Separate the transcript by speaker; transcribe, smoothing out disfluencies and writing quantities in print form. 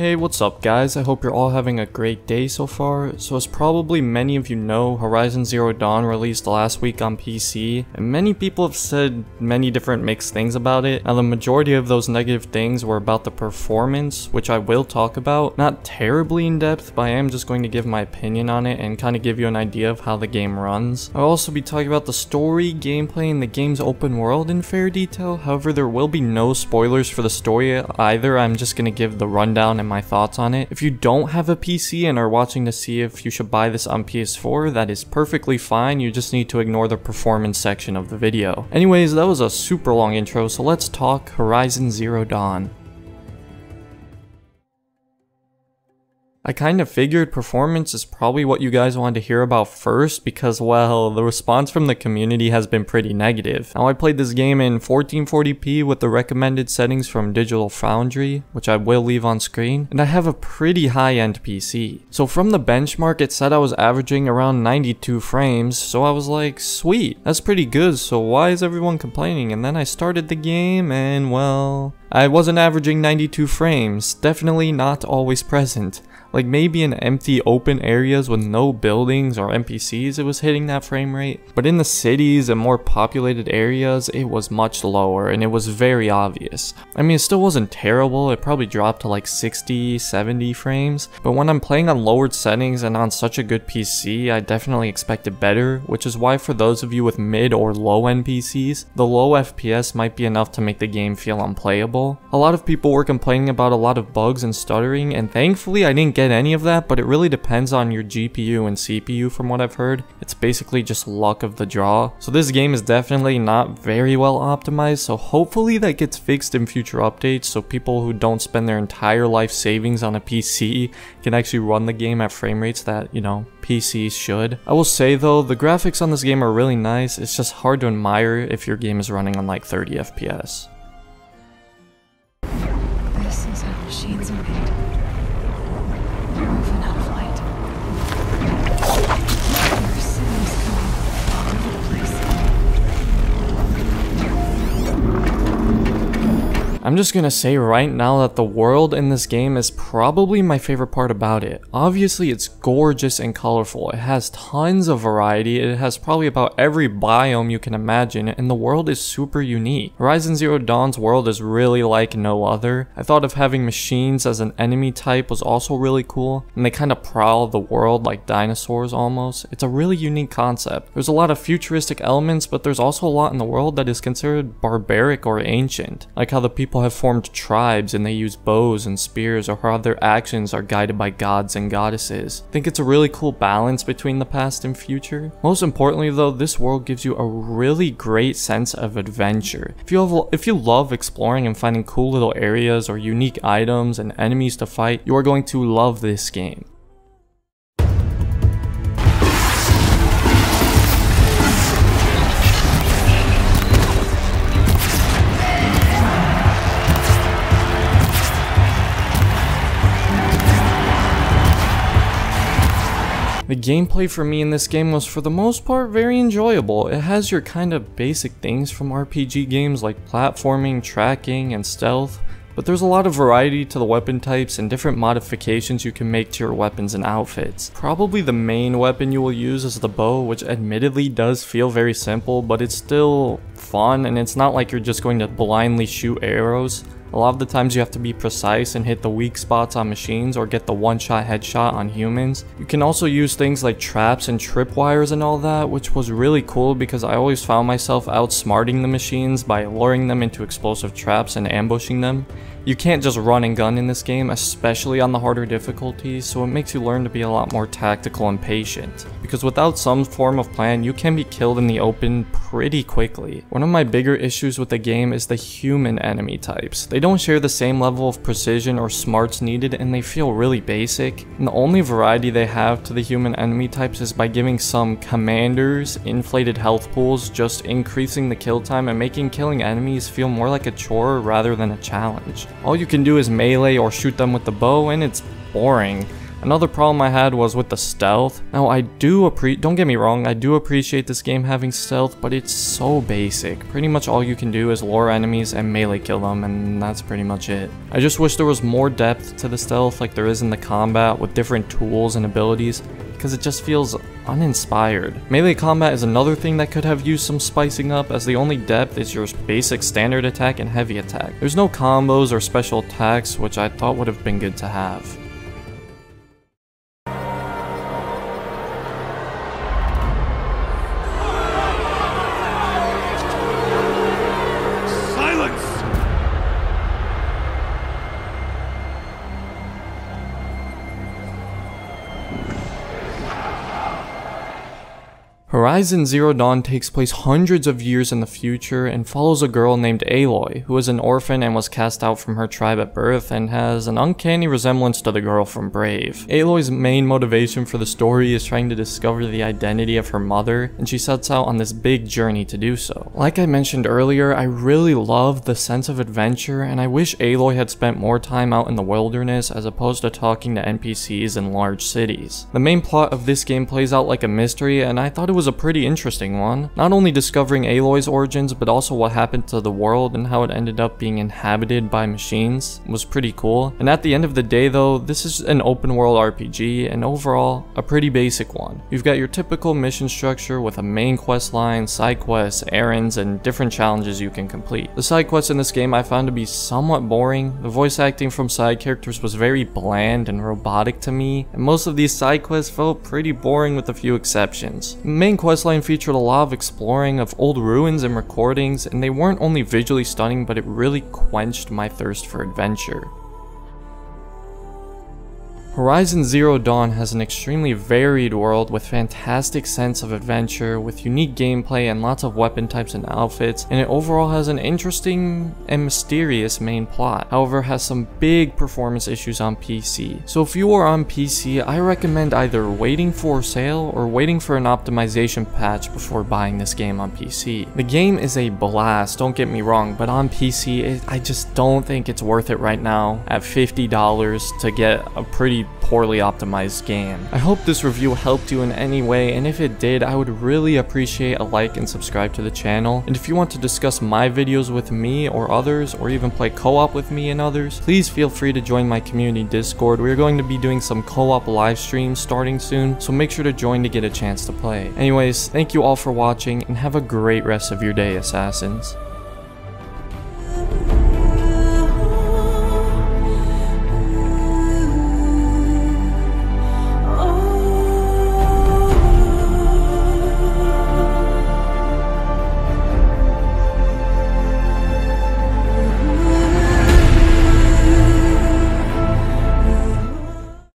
Speaker 1: Hey, what's up guys? I hope you're all having a great day so far. So as probably many of you know, Horizon Zero Dawn released last week on PC, and many people have said many different mixed things about it. Now the majority of those negative things were about the performance, which I will talk about. Not terribly in depth, but I am just going to give my opinion on it and kind of give you an idea of how the game runs. I'll also be talking about the story, gameplay, and the game's open world in fair detail. However, there will be no spoilers for the story either. I'm just going to give the rundown and my thoughts on it. If you don't have a PC and are watching to see if you should buy this on PS4, that is perfectly fine. You just need to ignore the performance section of the video. Anyways, that was a super long intro, so let's talk Horizon Zero Dawn. I kind of figured performance is probably what you guys wanted to hear about first because, well, the response from the community has been pretty negative. Now, I played this game in 1440p with the recommended settings from Digital Foundry, which I will leave on screen, and I have a pretty high-end PC. So from the benchmark, it said I was averaging around 92 frames, so I was like, sweet, that's pretty good, so why is everyone complaining? And then I started the game and, well, I wasn't averaging 92 frames, definitely not always present. Like maybe in empty open areas with no buildings or NPCs it was hitting that frame rate, but in the cities and more populated areas it was much lower and it was very obvious. I mean, it still wasn't terrible, it probably dropped to like 60, 70 frames, but when I'm playing on lowered settings and on such a good PC, I definitely expected better, which is why for those of you with mid or low end PCs, the low FPS might be enough to make the game feel unplayable. A lot of people were complaining about a lot of bugs and stuttering, and thankfully I didn't get any of that, but it really depends on your GPU and CPU from what I've heard. It's basically just luck of the draw. So this game is definitely not very well optimized, so hopefully that gets fixed in future updates so people who don't spend their entire life savings on a PC can actually run the game at frame rates that, you know, PCs should. I will say though, the graphics on this game are really nice. It's just hard to admire if your game is running on like 30 FPS.
Speaker 2: This is how machines are made. Moving out of light. There are signals coming all over the place.
Speaker 1: I'm just gonna say right now that the world in this game is probably my favorite part about it. Obviously it's gorgeous and colorful, it has tons of variety, it has probably about every biome you can imagine, and the world is super unique. Horizon Zero Dawn's world is really like no other. I thought of having machines as an enemy type was also really cool, and they kind of prowl the world like dinosaurs almost. It's a really unique concept. There's a lot of futuristic elements, but there's also a lot in the world that is considered barbaric or ancient, like how the people have formed tribes and they use bows and spears, or how their actions are guided by gods and goddesses. I think it's a really cool balance between the past and future. Most importantly though, this world gives you a really great sense of adventure. If you love exploring and finding cool little areas or unique items and enemies to fight, you are going to love this game. The gameplay for me in this game was for the most part very enjoyable. It has your kind of basic things from RPG games like platforming, tracking, and stealth, but there's a lot of variety to the weapon types and different modifications you can make to your weapons and outfits. Probably the main weapon you will use is the bow, which admittedly does feel very simple, but it's still fun and it's not like you're just going to blindly shoot arrows. A lot of the times you have to be precise and hit the weak spots on machines or get the one-shot headshot on humans. You can also use things like traps and tripwires and all that, which was really cool because I always found myself outsmarting the machines by luring them into explosive traps and ambushing them. You can't just run and gun in this game, especially on the harder difficulties, so it makes you learn to be a lot more tactical and patient. Because without some form of plan, you can be killed in the open pretty quickly. One of my bigger issues with the game is the human enemy types. They don't share the same level of precision or smarts needed, and they feel really basic. And the only variety they have to the human enemy types is by giving some commanders inflated health pools, just increasing the kill time and making killing enemies feel more like a chore rather than a challenge. All you can do is melee or shoot them with the bow, and it's boring. Another problem I had was with the stealth. Now don't get me wrong, I do appreciate this game having stealth, but it's so basic. Pretty much all you can do is lure enemies and melee kill them, and that's pretty much it. I just wish there was more depth to the stealth like there is in the combat with different tools and abilities, because it just feels uninspired. Melee combat is another thing that could have used some spicing up, as the only depth is your basic standard attack and heavy attack. There's no combos or special attacks, which I thought would have been good to have. Horizon Zero Dawn takes place hundreds of years in the future and follows a girl named Aloy, who is an orphan and was cast out from her tribe at birth and has an uncanny resemblance to the girl from Brave. Aloy's main motivation for the story is trying to discover the identity of her mother, and she sets out on this big journey to do so. Like I mentioned earlier, I really love the sense of adventure, and I wish Aloy had spent more time out in the wilderness as opposed to talking to NPCs in large cities. The main plot of this game plays out like a mystery, and I thought it was a pretty interesting one. Not only discovering Aloy's origins, but also what happened to the world and how it ended up being inhabited by machines was pretty cool. And at the end of the day though, this is an open world RPG, and overall, a pretty basic one. You've got your typical mission structure with a main quest line, side quests, errands, and different challenges you can complete. The side quests in this game I found to be somewhat boring. The voice acting from side characters was very bland and robotic to me, and most of these side quests felt pretty boring with a few exceptions. The main questline featured a lot of exploring of old ruins and recordings, and they weren't only visually stunning, but it really quenched my thirst for adventure. Horizon Zero Dawn has an extremely varied world with fantastic sense of adventure, with unique gameplay and lots of weapon types and outfits, and it overall has an interesting and mysterious main plot. However, it has some big performance issues on PC. So if you are on PC, I recommend either waiting for a sale or waiting for an optimization patch before buying this game on PC. The game is a blast, don't get me wrong, but on PC, I just don't think it's worth it right now at $50 to get a pretty poorly optimized game. I hope this review helped you in any way, and if it did, I would really appreciate a like and subscribe to the channel. And if you want to discuss my videos with me or others, or even play co-op with me and others, please feel free to join my community Discord. We're going to be doing some co-op live streams starting soon, so make sure to join to get a chance to play. Anyways, thank you all for watching, and have a great rest of your day, Assassins.